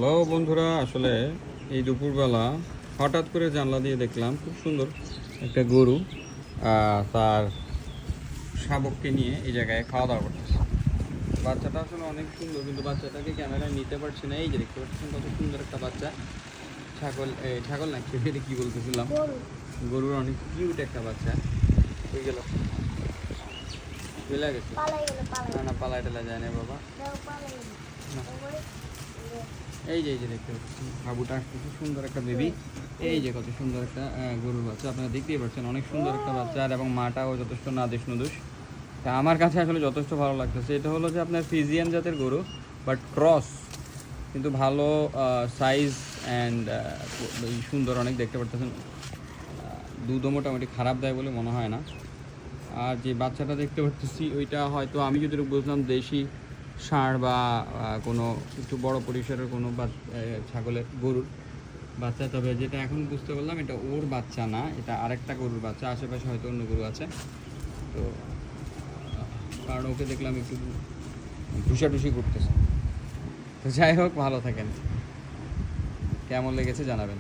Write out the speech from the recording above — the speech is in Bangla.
হ্যালো বন্ধুরা, আসলে এই দুপুরবেলা হঠাৎ করে জানলা দিয়ে দেখলাম খুব সুন্দর একটা গরু তার শাবককে নিয়ে এই জায়গায় খাওয়া দাওয়া করতেছে। বাচ্চাটা আসলে অনেক সুন্দর, কিন্তু বাচ্চাটাকে ক্যামেরায় নিতে পারছি না। এই যে দেখতে পাচ্ছেন কত সুন্দর একটা বাচ্চা। ছাগল না, এটা কি বলতেছিলাম, গরুর অনেক কিউট একটা বাচ্চা। হয়ে গেল, চলে গেছে। না না, পালায় টালা যায় না বাবা। না। এই যে দেখতে পাচ্ছেন বাবুটা কত সুন্দর একটা বেবি। এই যে কত সুন্দর একটা গরুর বাচ্চা, আপনারা দেখতেই পাচ্ছেন অনেক সুন্দর একটা বাচ্চা। আর এবং মাটাও যথেষ্ট নাদেশ নুদুস। তা আমার কাছে আসলে যথেষ্ট ভালো লাগতেছে। এটা হলো যে আপনার ফিজিয়ান জাতের গরু, বাট ক্রস, কিন্তু ভালো সাইজ অ্যান্ড সুন্দর অনেক দেখতে পাচ্ছেন। দুধও মোটামুটি খারাপ দেয় বলে মনে হয় না। আর যে বাচ্চাটা দেখতে পাচ্ছি ওইটা হয়তো আমি যদি বুঝলাম দেশি ষাঁড় বা কোনো একটু বড় পরিসরের কোনো ছাগলের গরুর বাচ্চা। তবে যেটা এখন বুঝতে পারলাম এটা ওর বাচ্চা না, এটা আরেকটা গরুর বাচ্চা। আশেপাশে হয়তো অন্য গরু আছে, তো কারণ ওকে দেখলাম একটু ঢুসাঢুসি করতেছে। তো যাই হোক, ভালো থাকেন, কেমন লেগেছে জানাবেন।